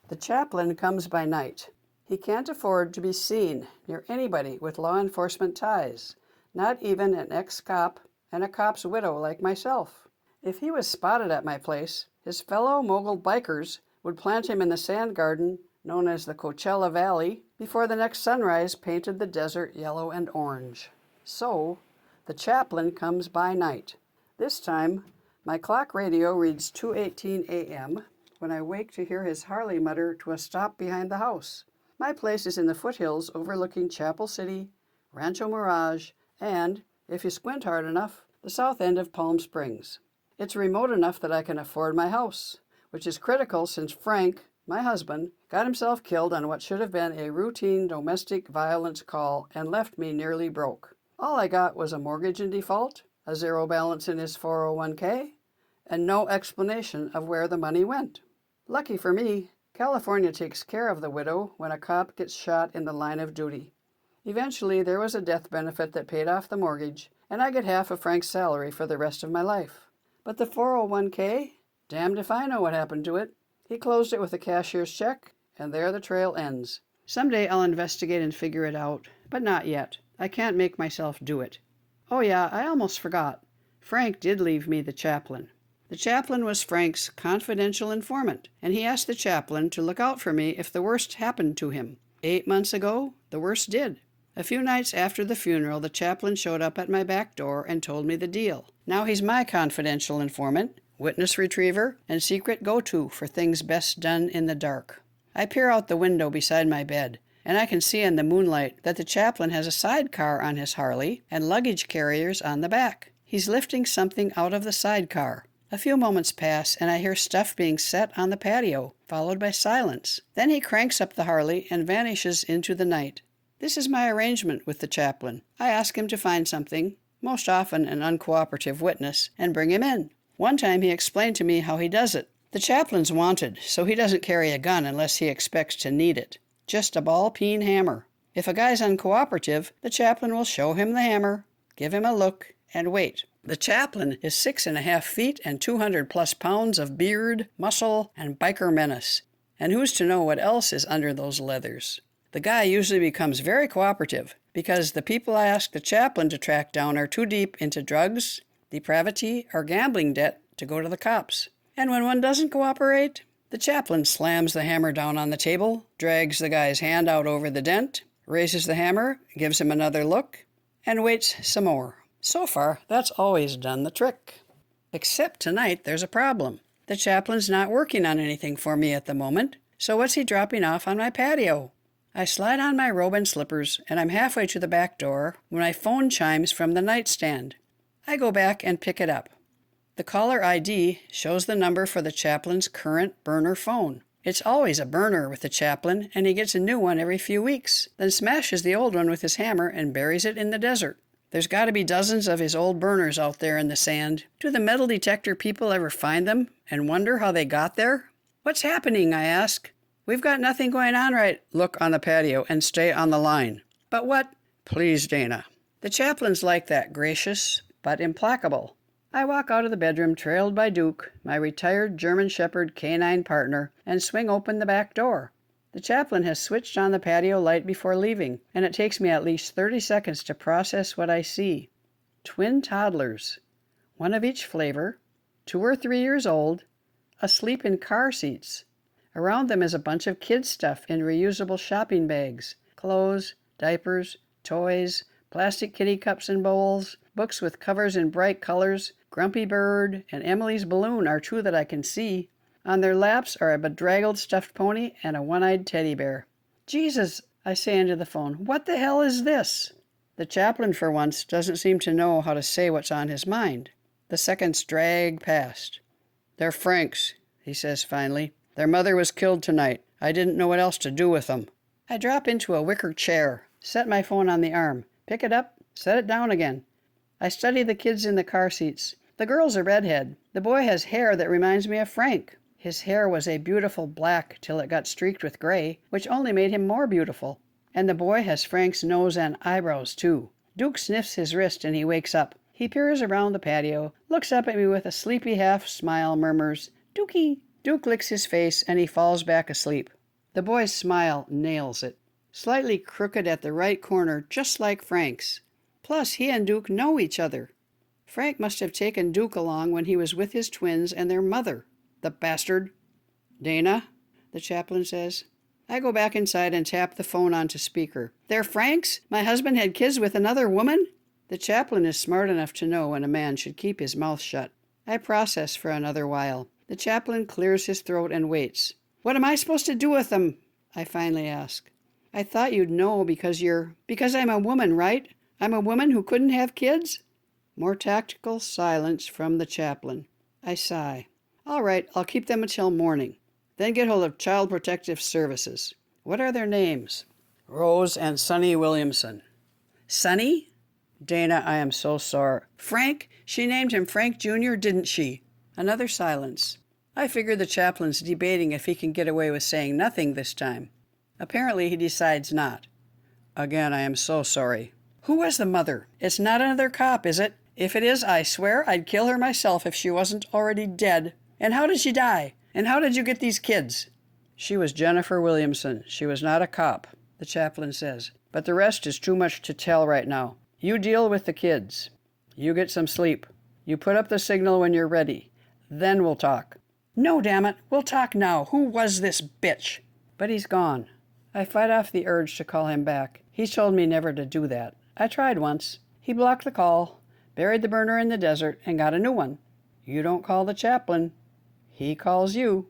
The chaplain comes by night. He can't afford to be seen near anybody with law enforcement ties, not even an ex-cop and a cop's widow like myself. If he was spotted at my place, his fellow mogul bikers would plant him in the sand garden known as the Coachella Valley before the next sunrise painted the desert yellow and orange. So, the chaplain comes by night. This time, my clock radio reads 2:18 a.m. when I wake to hear his Harley mutter to a stop behind the house. My place is in the foothills overlooking Chapel City, Rancho Mirage, and, if you squint hard enough, the south end of Palm Springs. It's remote enough that I can afford my house, which is critical since Frank, my husband, got himself killed on what should have been a routine domestic violence call and left me nearly broke. All I got was a mortgage in default, a zero balance in his 401k, and no explanation of where the money went. Lucky for me, California takes care of the widow when a cop gets shot in the line of duty. Eventually, there was a death benefit that paid off the mortgage, and I get half of Frank's salary for the rest of my life. But the 401k? Damned if I know what happened to it. He closed it with a cashier's check, and there the trail ends. Someday I'll investigate and figure it out, but not yet. I can't make myself do it. Oh yeah, I almost forgot. Frank did leave me the chaplain. The chaplain was Frank's confidential informant, and he asked the chaplain to look out for me if the worst happened to him. 8 months ago, the worst did. A few nights after the funeral, the chaplain showed up at my back door and told me the deal. Now he's my confidential informant, witness retriever, and secret go-to for things best done in the dark. I peer out the window beside my bed, and I can see in the moonlight that the chaplain has a sidecar on his Harley and luggage carriers on the back. He's lifting something out of the sidecar. A few moments pass, and I hear stuff being set on the patio, followed by silence. Then he cranks up the Harley and vanishes into the night. This is my arrangement with the chaplain. I ask him to find something, most often an uncooperative witness, and bring him in. One time he explained to me how he does it. The chaplain's wanted, so he doesn't carry a gun unless he expects to need it. Just a ball-peen hammer. If a guy's uncooperative, the chaplain will show him the hammer, give him a look, and wait. The chaplain is 6.5 feet and 200-plus pounds of beard, muscle, and biker menace. And who's to know what else is under those leathers? The guy usually becomes very cooperative because the people I ask the chaplain to track down are too deep into drugs, depravity, or gambling debt to go to the cops. And when one doesn't cooperate, the chaplain slams the hammer down on the table, drags the guy's hand out over the dent, raises the hammer, gives him another look, and waits some more. So far, that's always done the trick. Except tonight, there's a problem. The chaplain's not working on anything for me at the moment, so what's he dropping off on my patio? I slide on my robe and slippers, and I'm halfway to the back door when my phone chimes from the nightstand. I go back and pick it up. The caller ID shows the number for the chaplain's current burner phone. It's always a burner with the chaplain, and he gets a new one every few weeks, then smashes the old one with his hammer and buries it in the desert. There's got to be dozens of his old burners out there in the sand. Do the metal detector people ever find them and wonder how they got there? What's happening, I ask. We've got nothing going on right. Look on the patio and stay on the line. But what? Please, Dana. The chaplain's like that, gracious but implacable. I walk out of the bedroom trailed by Duke, my retired German Shepherd canine partner, and swing open the back door. The chaplain has switched on the patio light before leaving, and it takes me at least 30 seconds to process what I see. Twin toddlers, one of each flavor, 2 or 3 years old, asleep in car seats. Around them is a bunch of kids' stuff in reusable shopping bags, clothes, diapers, toys, plastic kitty cups and bowls, books with covers in bright colors. Grumpy Bird and Emily's Balloon are 2 that I can see. On their laps are a bedraggled stuffed pony and a one-eyed teddy bear. Jesus, I say into the phone, what the hell is this? The chaplain, for once, doesn't seem to know how to say what's on his mind. The seconds drag past. They're Frank's, he says finally. Their mother was killed tonight. I didn't know what else to do with them. I drop into a wicker chair, set my phone on the arm, pick it up, set it down again. I study the kids in the car seats. The girl's a redhead. The boy has hair that reminds me of Frank. His hair was a beautiful black till it got streaked with gray, which only made him more beautiful. And the boy has Frank's nose and eyebrows, too. Duke sniffs his wrist and he wakes up. He peers around the patio, looks up at me with a sleepy half-smile, murmurs, "Dookie." Duke licks his face and he falls back asleep. The boy's smile nails it. Slightly crooked at the right corner, just like Frank's. Plus, he and Duke know each other. Frank must have taken Duke along when he was with his twins and their mother. The bastard. Dana, the chaplain says. I go back inside and tap the phone onto speaker. They're Frank's? My husband had kids with another woman? The chaplain is smart enough to know when a man should keep his mouth shut. I process for another while. The chaplain clears his throat and waits. What am I supposed to do with them? I finally ask. I thought you'd know because I'm a woman, right? I'm a woman who couldn't have kids? More tactical silence from the chaplain. I sigh. All right, I'll keep them until morning. Then get hold of Child Protective Services. What are their names? Rose and Sonny Williamson. Sonny? Dana, I am so sorry. Frank? She named him Frank Jr., didn't she? Another silence. I figure the chaplain's debating if he can get away with saying nothing this time. Apparently he decides not. Again, I am so sorry. Who was the mother? It's not another cop, is it? If it is, I swear I'd kill her myself if she wasn't already dead. And how did she die? And how did you get these kids? She was Jennifer Williamson. She was not a cop, the chaplain says. But the rest is too much to tell right now. You deal with the kids. You get some sleep. You put up the signal when you're ready. Then we'll talk. No, damn it. We'll talk now. Who was this bitch? But he's gone. I fight off the urge to call him back. He's told me never to do that. I tried once. He blocked the call, buried the burner in the desert, and got a new one. You don't call the chaplain. He calls you.